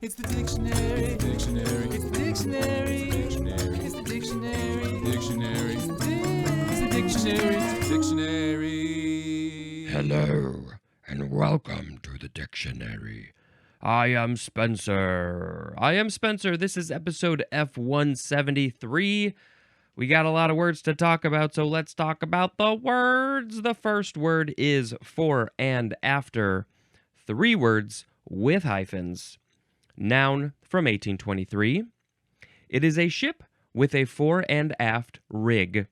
It's the dictionary. Dictionary. It's the dictionary. Dictionary. It's the dictionary. Dictionary. It's the dictionary. It's the dictionary. Hello, and welcome to the dictionary. I am Spencer. This is episode F173. We got a lot of words to talk about, so let's talk about the words. The first word is fore and after. 3 words with hyphens. Noun from 1823. It is a ship with a fore and aft rig.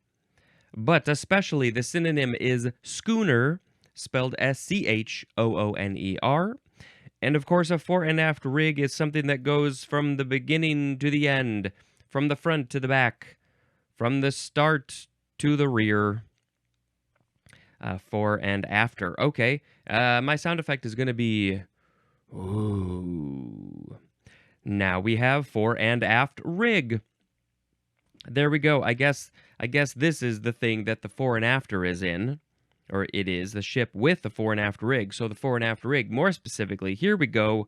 But especially the synonym is schooner, spelled schooner. And of course, a fore and aft rig is something that goes from the beginning to the end, from the front to the back, from the start to the rear. Fore and after. Okay, my sound effect is going to be... Ooh. Now we have fore and aft rig. There we go. I guess this is the thing that the fore and after is in. Or it is the ship with the fore and aft rig. So the fore and aft rig, more specifically, here we go.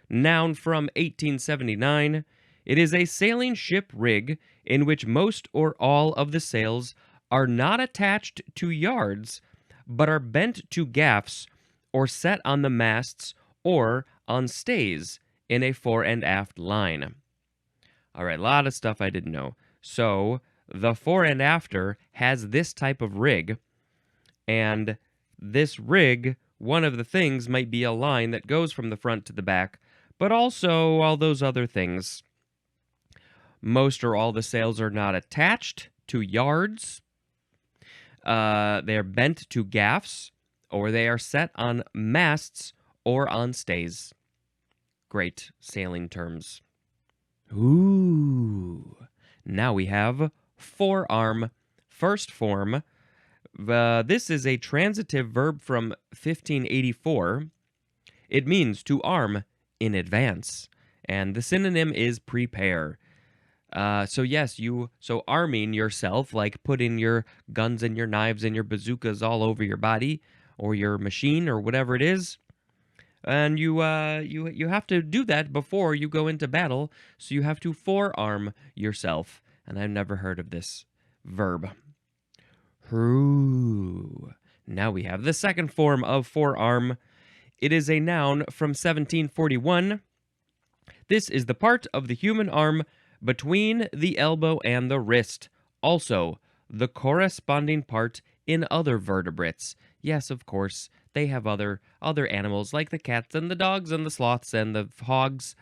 Noun from 1879. It is a sailing ship rig in which most or all of the sails are not attached to yards, but are bent to gaffs or set on the masts or on stays in a fore and aft line. All right, a lot of stuff I didn't know. So the fore and after has this type of rig, and this rig, one of the things might be a line that goes from the front to the back, but also all those other things. Most or all the sails are not attached to yards. They are bent to gaffs, or they are set on masts or on stays. Great sailing terms. Ooh. Now we have forearm, first form. This is a transitive verb from 1584. It means to arm in advance, and the synonym is prepare. So arming yourself, like putting your guns and your knives and your bazookas all over your body or your machine or whatever it is. And you have to do that before you go into battle, so you have to forearm yourself. And I've never heard of this verb. Ooh. Now we have the second form of forearm. It is a noun from 1741. This is the part of the human arm between the elbow and the wrist. Also, the corresponding part in other vertebrates. Yes, of course, they have other animals like the cats and the dogs and the sloths and the hogs.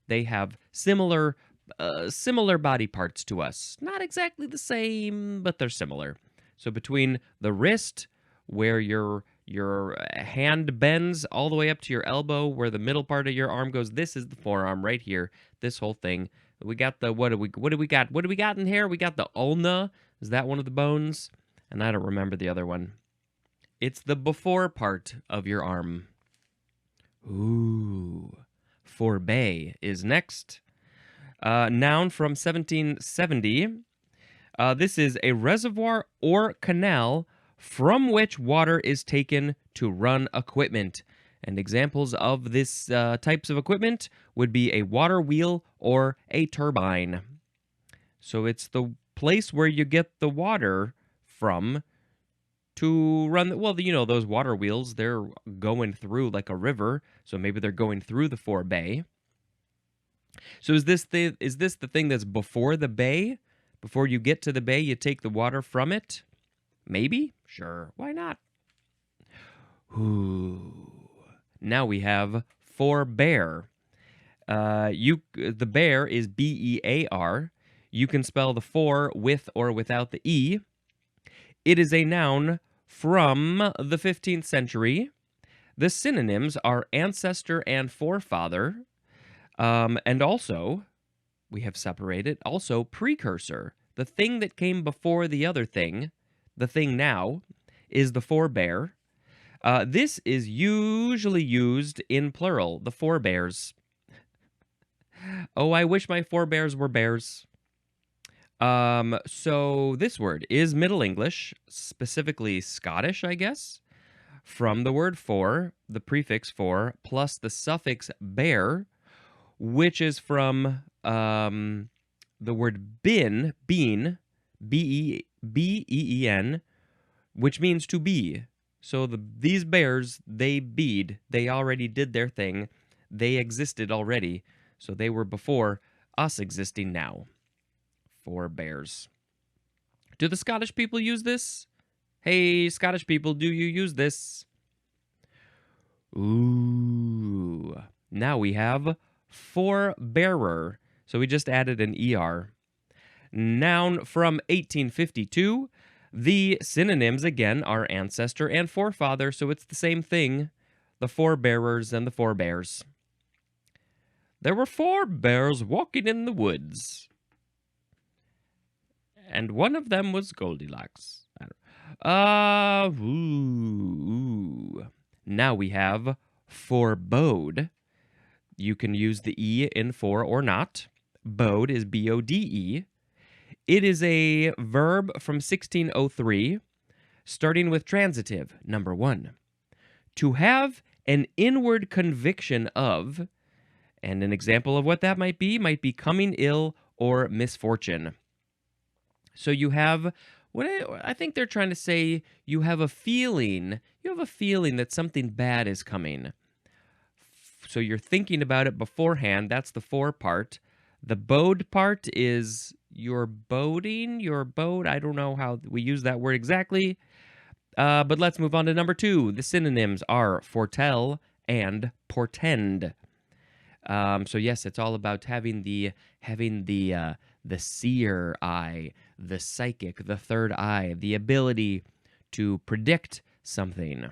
They have similar body parts to us. Not exactly the same, but they're similar. So between the wrist, where your hand bends all the way up to your elbow, where the middle part of your arm goes, this is the forearm right here. This whole thing. We got the what do we got? What do we got in here? We got the ulna. Is that one of the bones? And I don't remember the other one. It's the before part of your arm. Ooh. Forebay is next. Noun from 1770. This is a reservoir or canal from which water is taken to run equipment. And examples of this types of equipment would be a water wheel or a turbine. So it's the place where you get the water from to run, those water wheels, they're going through like a river, so maybe they're going through the forebay. So is this the thing that's before the bay? Before you get to the bay, you take the water from it? Maybe? Sure, why not? Ooh. Now we have forbear. The bear is B-E-A-R. You can spell the for with or without the E. It is a noun from the 15th century. The synonyms are ancestor and forefather. And also, we have separated, also precursor. The thing that came before the other thing, the thing now, is the forebear. This is usually used in plural, the forebears. Oh, I wish my forebears were bears. So this word is Middle English, specifically Scottish, I guess. From the word for, the prefix for, plus the suffix bear, which is from the word bean, B-E-E-N, which means to be. So these bears, they beed. They already did their thing. They existed already. So they were before us existing now. Forebears. Do the Scottish people use this? Hey, Scottish people, do you use this? Ooh. Now we have forebearer. So we just added an ER. Noun from 1852. The synonyms, again, are ancestor and forefather, so it's the same thing. The forebearers and the forebears. There were 4 bears walking in the woods. And one of them was Goldilocks. Now we have forebode. You can use the E in for or not. Bode is B-O-D-E. It is a verb from 1603, starting with transitive, number 1. To have an inward conviction of, and an example of what that might be coming ill or misfortune. So you have, what I think they're trying to say, you have a feeling that something bad is coming. So you're thinking about it beforehand. That's the for part. The bode part is you're boding, your bode. I don't know how we use that word exactly. But let's move on to number 2. The synonyms are foretell and portend. So yes, it's all about having the seer eye, the psychic, the third eye, the ability to predict something.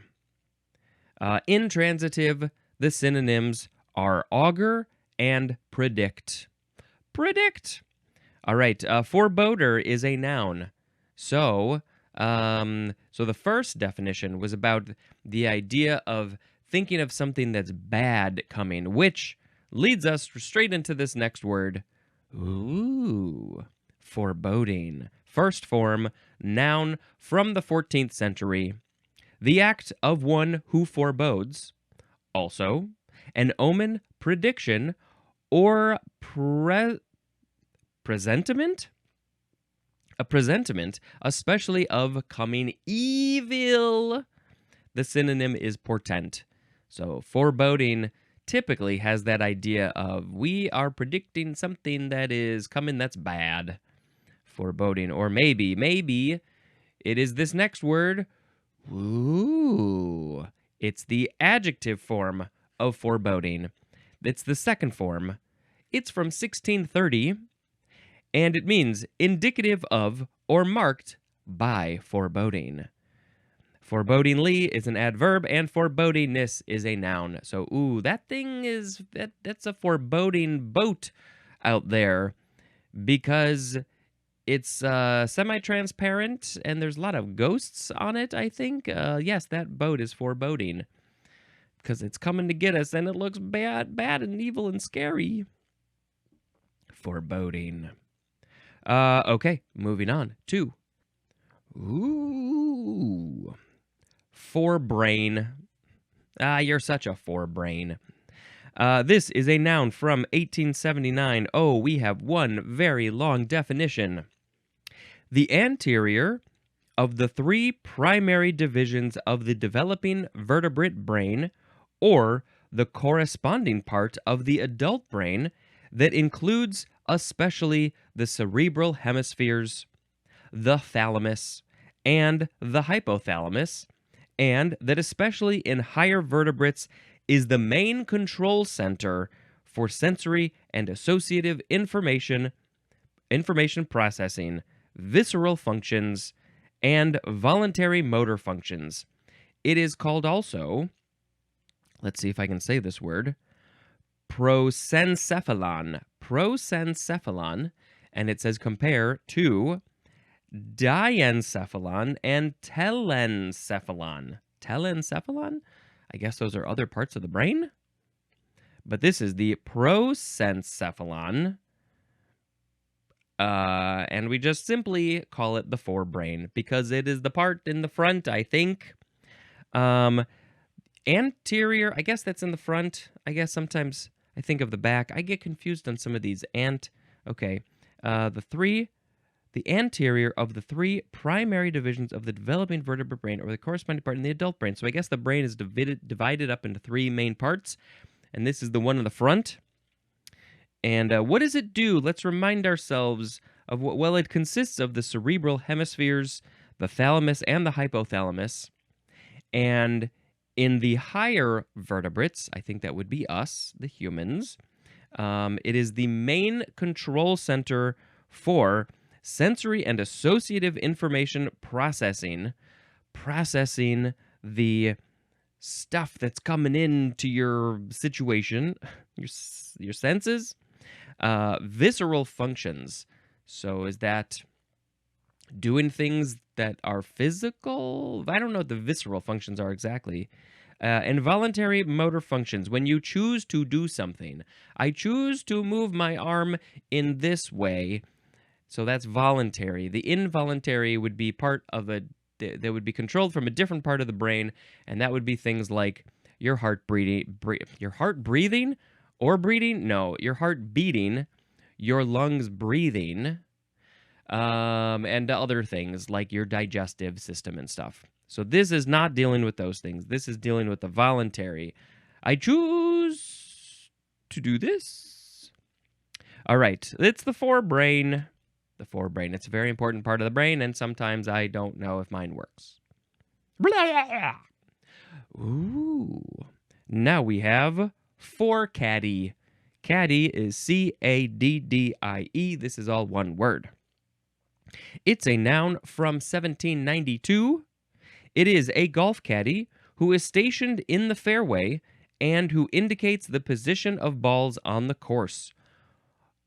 Intransitive, the synonyms are augur and predict. Predict. All right, foreboder is a noun. So the first definition was about the idea of thinking of something that's bad coming, which leads us straight into this next word. Ooh, foreboding. First form, noun from the 14th century. The act of one who forebodes. Also, an omen, prediction, or presentiment? A presentiment, especially of coming evil. The synonym is portent. So foreboding typically has that idea of we are predicting something that is coming that's bad. Foreboding. Or maybe it is this next word. Ooh. It's the adjective form of foreboding. It's the second form. It's from 1630, and it means indicative of or marked by foreboding. Forebodingly is an adverb, and forebodingness is a noun. So, ooh, that thing is, that's a foreboding boat out there because it's semi-transparent and there's a lot of ghosts on it, I think. Yes, that boat is foreboding because it's coming to get us and it looks bad and evil and scary. Foreboding. Okay, moving on to forebrain. You're such a forebrain. This is a noun from 1879. Oh, we have one very long definition. The anterior of the 3 primary divisions of the developing vertebrate brain, or the corresponding part of the adult brain that includes especially the cerebral hemispheres, the thalamus, and the hypothalamus, and that especially in higher vertebrates is the main control center for sensory and associative information processing, visceral functions, and voluntary motor functions. It is called also, let's see if I can say this word, prosencephalon. Prosencephalon, and it says compare to diencephalon and telencephalon. Telencephalon? I guess those are other parts of the brain? But this is the prosencephalon. And we just simply call it the forebrain because it is the part in the front, I think. Anterior, I guess that's in the front. I I think of the back. I get confused on some of these. Okay. The anterior of the three primary divisions of the developing vertebrate brain, or the corresponding part in the adult brain. So I guess the brain is divided up into three main parts, and this is the one in the front. And what does it do? Let's remind ourselves of what. Well, it consists of the cerebral hemispheres, the thalamus, and the hypothalamus. And in the higher vertebrates, I think that would be us, the humans, it is the main control center for sensory and associative information processing the stuff that's coming into your situation, your senses, visceral functions. So is that doing things that are physical? I don't know what the visceral functions are exactly. Involuntary motor functions. When you choose to do something, I choose to move my arm in this way. So that's voluntary. The involuntary would be part of that would be controlled from a different part of the brain, and that would be things like your heart your heart breathing, your lungs breathing, and other things like your digestive system and stuff. So this is not dealing with those things. This is dealing with the voluntary. I choose to do this. All right, it's the forebrain. The forebrain. It's a very important part of the brain, and sometimes I don't know if mine works. Blah! Ooh. Now we have forecaddy. Caddy is C-A-D-D-I-E. This is all one word. It's a noun from 1792. It is a golf caddy who is stationed in the fairway and who indicates the position of balls on the course.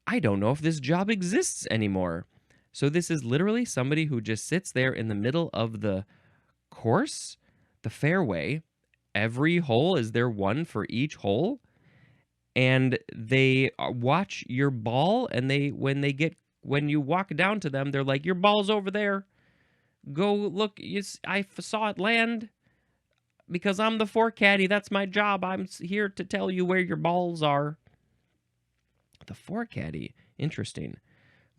I don't know if this job exists anymore. So this is literally somebody who just sits there in the middle of the course, the fairway. Every hole, is there one for each hole? And they watch your ball, and when you walk down to them, they're like, your ball's over there. Go look. I saw it land because I'm the forecaddy. That's my job. I'm here to tell you where your balls are. The forecaddy. Interesting.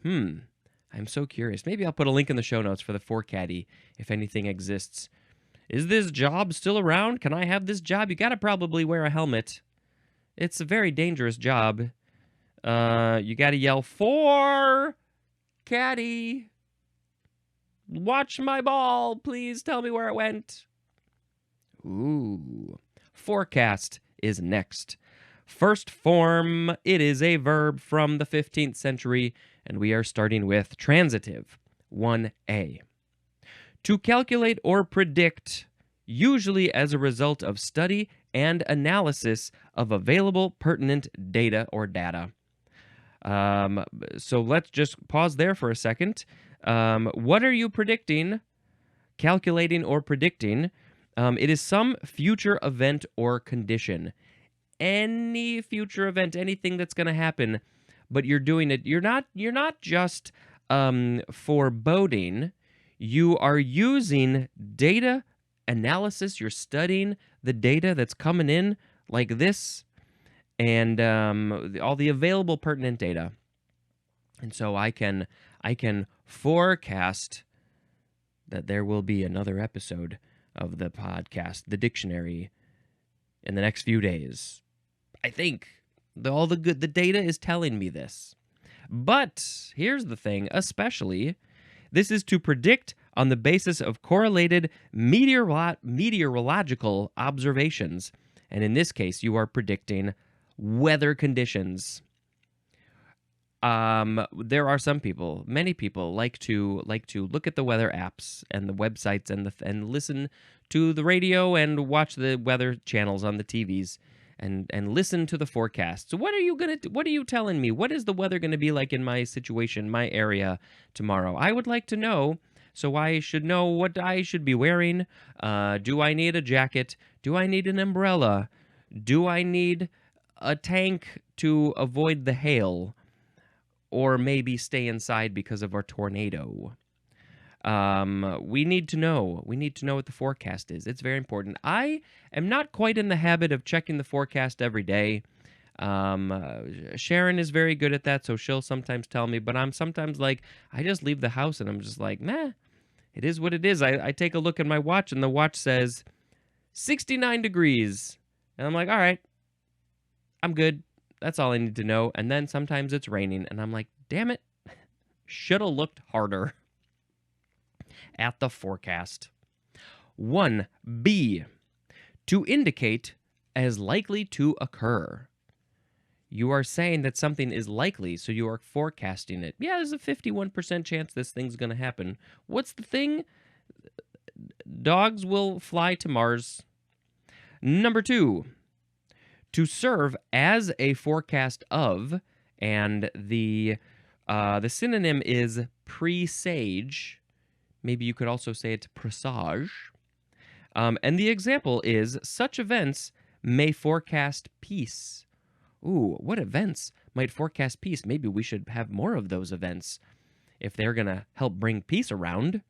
I'm so curious. Maybe I'll put a link in the show notes for the forecaddy if anything exists. Is this job still around? Can I have this job? You got to probably wear a helmet. It's a very dangerous job. You got to yell, "For caddy, watch my ball. Please tell me where it went." Ooh. Forecast is next. First form, it is a verb from the 15th century, and we are starting with transitive, 1a. To calculate or predict, usually as a result of study and analysis of available pertinent data or data. So let's just pause there for a second. What are you predicting, calculating, or predicting? It is some future event or condition. Any future event, anything that's going to happen, but you're doing it. You're not just foreboding. You are using data analysis. You're studying the data that's coming in like this, and all the available pertinent data. And so I can forecast that there will be another episode of the podcast, the dictionary, in the next few days. I think the data is telling me this. But here's the thing, especially, this is to predict on the basis of correlated meteorological observations. And in this case, you are predicting weather conditions. There are some people, many people like to look at the weather apps and the websites and listen to the radio and watch the weather channels on the TVs and listen to the forecast. So what are you telling me? What is the weather going to be like in my situation, my area tomorrow? I would like to know, so I should know what I should be wearing. Do I need a jacket? Do I need an umbrella? Do I need a tank to avoid the hail? Or maybe stay inside because of our tornado. We need to know. We need to know what the forecast is. It's very important. I am not quite in the habit of checking the forecast every day. Sharon is very good at that, so she'll sometimes tell me, but I'm sometimes like, I just leave the house and I'm just like, meh, it is what it is. I take a look at my watch and the watch says 69 degrees. And I'm like, all right, I'm good. That's all I need to know. And then sometimes it's raining and I'm like, damn it, should have looked harder at the forecast. 1B, to indicate as likely to occur. You are saying that something is likely, so you are forecasting it. Yeah, there's a 51% chance this thing's going to happen. What's the thing? Dogs will fly to Mars. Number 2, to serve as a forecast of, and the synonym is presage. Maybe you could also say it presage. And the example is, such events may forecast peace. Ooh, what events might forecast peace? Maybe we should have more of those events if they're going to help bring peace around.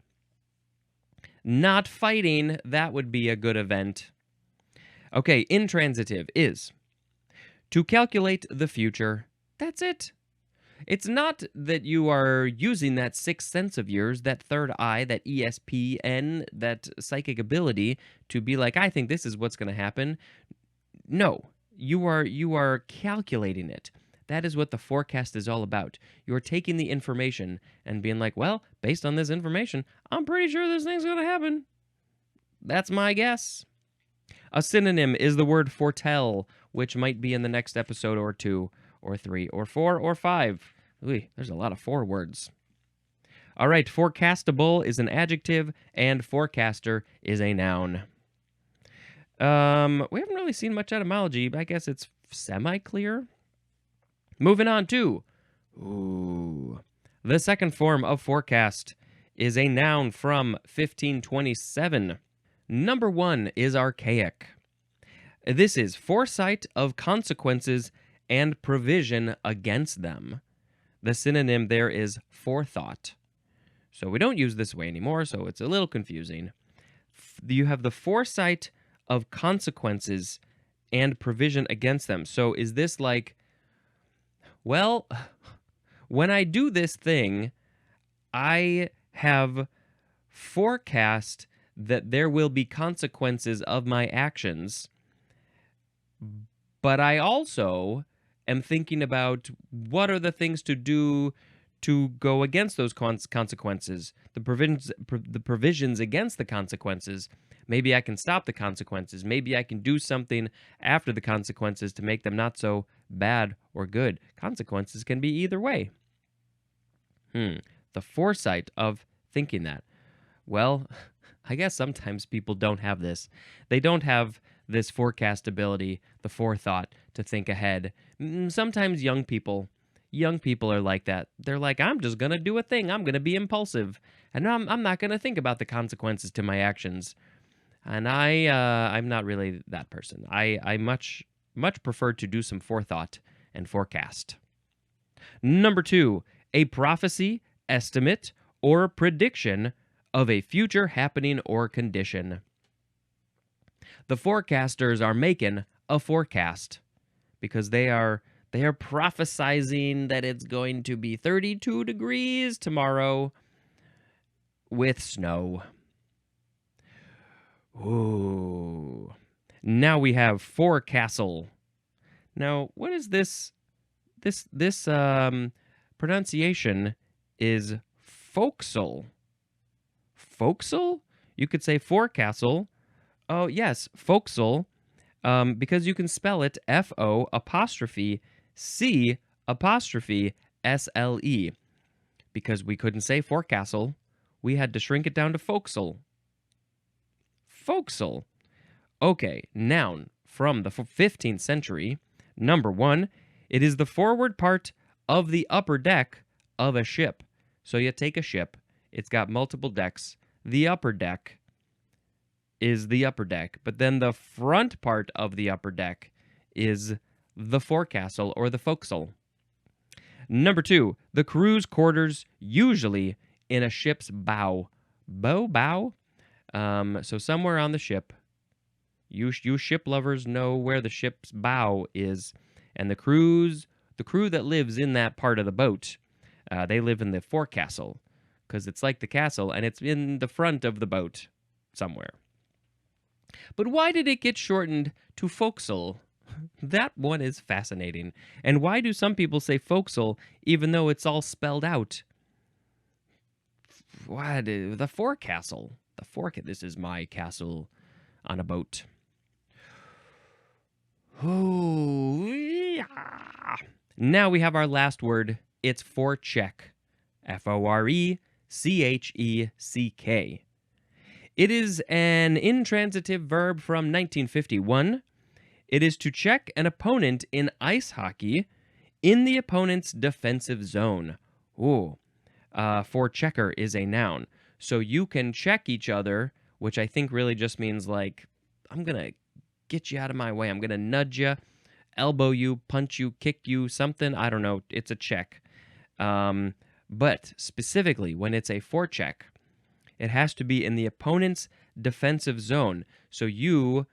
Not fighting, that would be a good event. Okay, intransitive is to calculate the future. That's it. It's not that you are using that sixth sense of yours, that third eye, that ESPN, that psychic ability to be like, I think this is what's going to happen. No, you are calculating it. That is what the forecast is all about. You are taking the information and being like, well, based on this information, I'm pretty sure this thing's going to happen. That's my guess. A synonym is the word foretell, which might be in the next episode or 2 or 3 or 4 or 5. Ooh, there's a lot of 4 words. All right, forecastable is an adjective and forecaster is a noun. We haven't really seen much etymology, but I guess it's semi-clear. Moving on to, the second form of forecast is a noun from 1527. Number 1 is archaic. This is foresight of consequences and provision against them. The synonym there is forethought. So we don't use this way anymore, so it's a little confusing. You have the foresight of consequences and provision against them. So is this like, well, when I do this thing, I have forecast that there will be consequences of my actions, but I also am thinking about what are the things to do to go against those consequences, the provisions against the consequences. Maybe I can stop the consequences. Maybe I can do something after the consequences to make them not so bad or good. Consequences can be either way. The foresight of thinking that. Well, I guess sometimes people don't have this. They don't have this forecast ability, the forethought to think ahead. Sometimes young people are like that. They're like, I'm just going to do a thing. I'm going to be impulsive. And I'm not going to think about the consequences to my actions. And I'm not really that person. I much prefer to do some forethought and forecast. Number 2, a prophecy, estimate, or prediction of a future happening or condition. The forecasters are making a forecast because they are prophesizing that it's going to be 32 degrees tomorrow with snow. Ooh. Now we have forecastle. Now, what is this? This pronunciation is forecastle. Forecastle? You could say forecastle. Oh, yes, forecastle, because you can spell it F-O''C''SLE, because we couldn't say forecastle. We had to shrink it down to forecastle. Forecastle. Okay, noun from the 15th century. Number 1, it is the forward part of the upper deck of a ship. So you take a ship. It's got multiple decks. The upper deck is the upper deck, but then the front part of the upper deck is the forecastle or the forecastle. Number 2, the crew's quarters, usually in a ship's bow. Bow? So somewhere on the ship. You ship lovers know where the ship's bow is. And the crew that lives in that part of the boat, they live in the forecastle, because it's like the castle and it's in the front of the boat somewhere. But why did it get shortened to forecastle? That one is fascinating. And why do some people say forecastle even though it's all spelled out? What? The forecastle. This is my castle on a boat. Oh, yeah. Now we have our last word. It's forecheck. Forecheck. It is an intransitive verb from 1951. It is to check an opponent in ice hockey in the opponent's defensive zone. Ooh. Forechecker is a noun. So you can check each other, which I think really just means like, I'm going to get you out of my way. I'm going to nudge you, elbow you, punch you, kick you, something. I don't know. It's a check. But specifically, when it's a forecheck, it has to be in the opponent's defensive zone. So you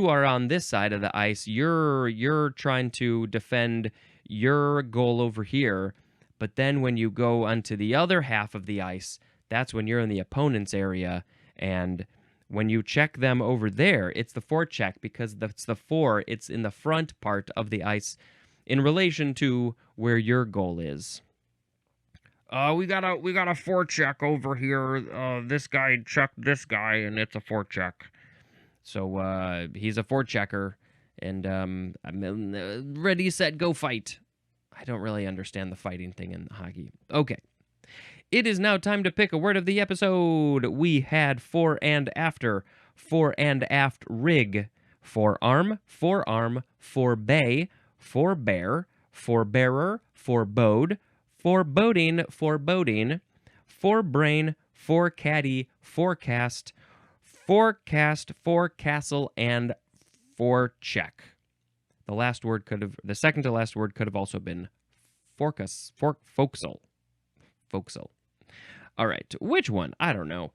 are on this side of the ice. You're trying to defend your goal over here. But then when you go onto the other half of the ice, that's when you're in the opponent's area. And when you check them over there, it's the forecheck because that's the fore. It's in the front part of the ice in relation to where your goal is. We got a forecheck over here. This guy checked this guy, and it's a forecheck. So he's a forechecker, and I'm ready, set, go fight. I don't really understand the fighting thing in hockey. Okay. It is now time to pick a word of the episode. We had fore and after, fore and aft rig, forearm, forebay, forebear, forebearer, forebode, foreboding, forebrain, forecaddy, forecast, forecastle, and forecheck. The second to last word could have also been forecastle. All right, which one? I don't know.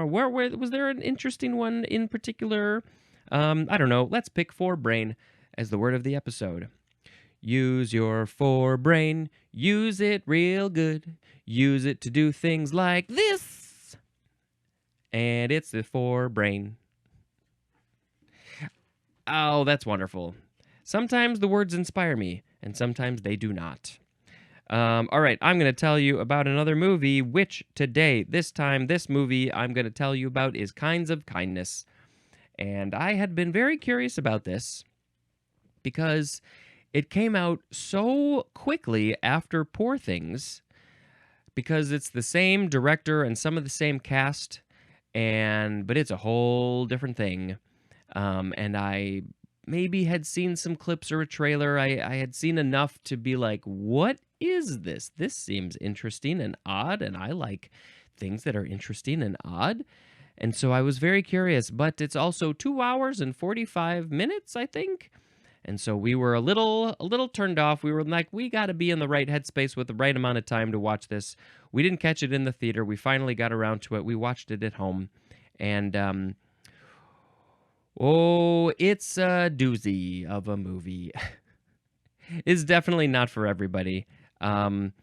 Where was there an interesting one in particular? I don't know. Let's pick forebrain as the word of the episode. Use your forebrain. Use it real good. Use it to do things like this. And it's the forebrain. Oh, that's wonderful. Sometimes the words inspire me, and sometimes they do not. All right, I'm going to tell you about another movie, which this movie I'm going to tell you about is Kinds of Kindness. And I had been very curious about this because it came out so quickly after Poor Things, because it's the same director and some of the same cast, but it's a whole different thing. And I maybe had seen some clips or a trailer. I had seen enough to be like, what is this? This seems interesting and odd, and I like things that are interesting and odd. And so I was very curious, but it's also 2 hours and 45 minutes, I think. And so we were a little turned off. We were like, we got to be in the right headspace with the right amount of time to watch this. We didn't catch it in the theater. We finally got around to it. We watched it at home. And, it's a doozy of a movie. It's definitely not for everybody. I'm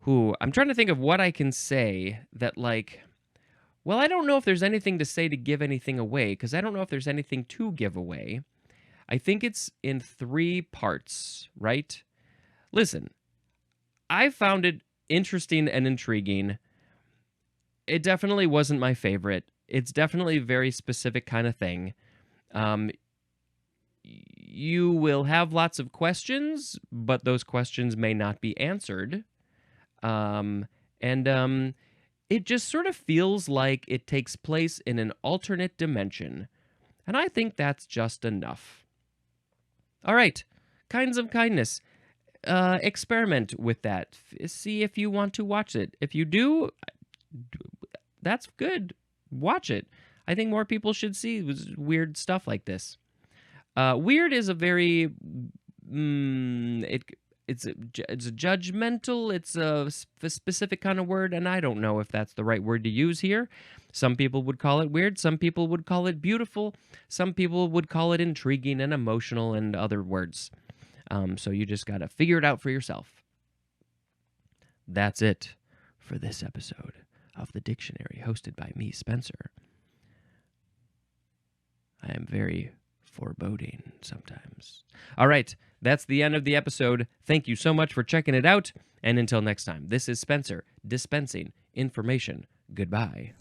trying to think of what I can say that, like, well, I don't know if there's anything to say to give anything away, because I don't know if there's anything to give away. I think it's in 3 parts, right? Listen, I found it interesting and intriguing. It definitely wasn't my favorite. It's definitely a very specific kind of thing. You will have lots of questions, but those questions may not be answered. It just sort of feels like it takes place in an alternate dimension. And I think that's just enough. All right, Kinds of Kindness. Experiment with that. See if you want to watch it. If you do, that's good. Watch it. I think more people should see weird stuff like this. Weird is a very... it's a judgmental, it's a specific kind of word, and I don't know if that's the right word to use here. Some people would call it weird, some people would call it beautiful, some people would call it intriguing and emotional and other words. So you just got to figure it out for yourself. That's it for this episode of the dictionary, hosted by me, Spencer. I am very foreboding sometimes. All right, that's the end of the episode. Thank you so much for checking it out, and until next time, this is Spencer dispensing information. Goodbye.